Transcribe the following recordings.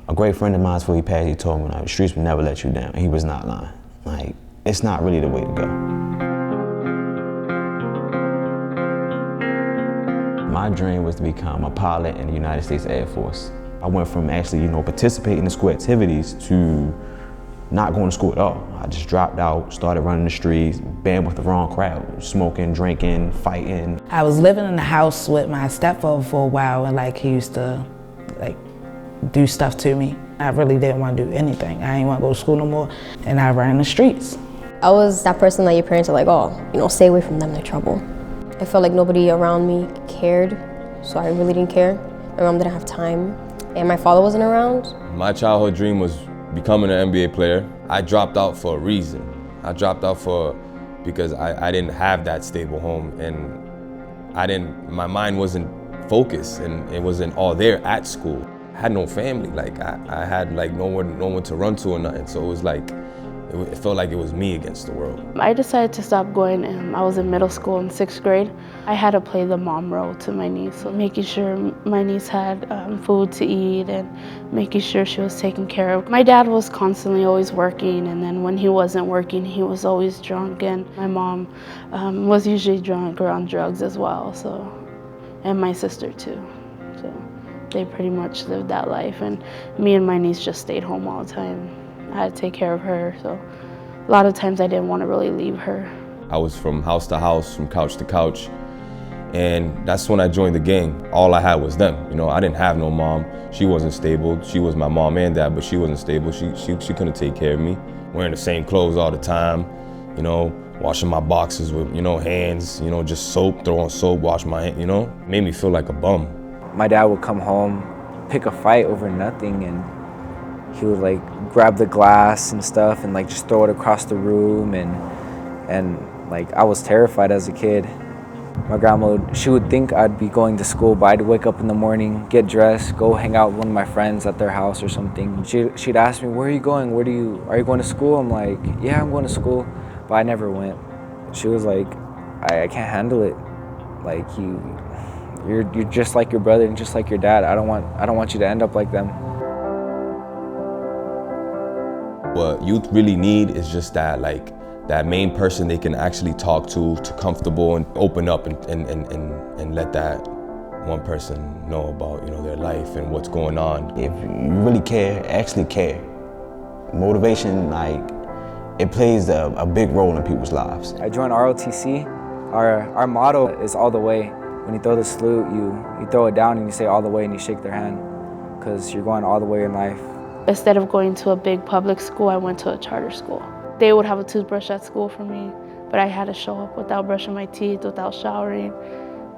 A great friend of mine, before he passed, he told me, like, the streets will never let you down. He was not lying. Like, it's not really the way to go. My dream was to become a pilot in the United States Air Force. I went from actually, participating in school activities to not going to school at all. I just dropped out, started running the streets, been with the wrong crowd, smoking, drinking, fighting. I was living in the house with my stepfather for a while, and he used to do stuff to me. I really didn't want to do anything. I didn't want to go to school no more, and I ran the streets. I was that person that your parents are like, oh, stay away from them, they're trouble. I felt like nobody around me cared, so I really didn't care. My mom didn't have time, and my father wasn't around. My childhood dream was becoming an NBA player. I dropped out for a reason. I dropped out because I didn't have that stable home, and my mind wasn't focused, and it wasn't all there at school. I had no family, I had no one to run to or nothing, so it was it felt like it was me against the world. I decided to stop going. I was in middle school in 6th grade. I had to play the mom role to my niece, so making sure my niece had food to eat and making sure she was taken care of. My dad was constantly always working, and then when he wasn't working, he was always drunk, and my mom was usually drunk or on drugs as well, and my sister too. So they pretty much lived that life, and me and my niece just stayed home all the time. I had to take care of her, so a lot of times I didn't want to really leave her. I was from house to house, from couch to couch, and that's when I joined the gang. All I had was them. I didn't have no mom. She wasn't stable. She was my mom and dad, but she wasn't stable. She couldn't take care of me. Wearing the same clothes all the time, washing my boxes with, hands, just soap, throw on soap, wash my hands, made me feel like a bum. My dad would come home, pick a fight over nothing, and he would grab the glass and stuff and just throw it across the room, and I was terrified as a kid. My grandma, she would think I'd be going to school, but I'd wake up in the morning, get dressed, go hang out with one of my friends at their house or something. She'd ask me, where are you going? Are you going to school? I'm like, yeah, I'm going to school, but I never went. She was like, I can't handle it. You're just like your brother and just like your dad. I don't want you to end up like them. What youth really need is just that main person they can actually talk to comfortable and open up and let that one person know about their life and what's going on. If you really care, actually care, motivation, it plays a big role in people's lives. I joined ROTC. Our motto is all the way. When you throw the salute, you throw it down and you say all the way and you shake their hand, because you're going all the way in life. Instead of going to a big public school, I went to a charter school. They would have a toothbrush at school for me, but I had to show up without brushing my teeth, without showering,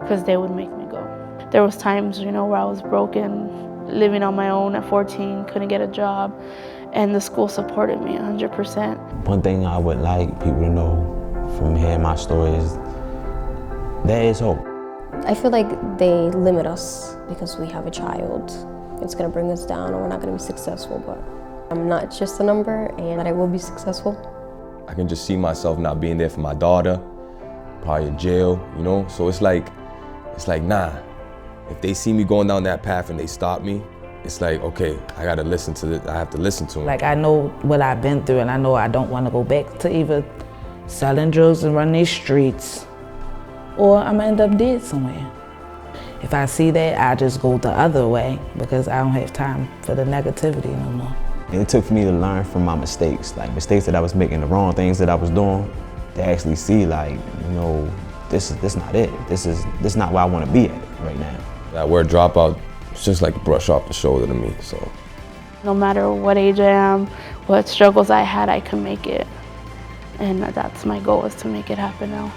because they would make me go. There was times, where I was broken, living on my own at 14, couldn't get a job, and the school supported me 100%. One thing I would like people to know from hearing my story is there is hope. I feel like they limit us because we have a child. It's gonna bring us down, or we're not gonna be successful, but I'm not just a number, and that I will be successful. I can just see myself not being there for my daughter, probably in jail, So it's like, nah. If they see me going down that path and they stop me, it's like, okay, I have to listen to them. I know what I've been through, and I know I don't want to go back to either selling drugs and running these streets, or I'm gonna end up dead somewhere. If I see that, I just go the other way, because I don't have time for the negativity no more. It took for me to learn from my mistakes, mistakes that I was making, the wrong things that I was doing, to actually see this not it. This not where I want to be at right now. That word dropout, it's just like a brush off the shoulder to me, so. No matter what age I am, what struggles I had, I could make it. And that's my goal, is to make it happen now.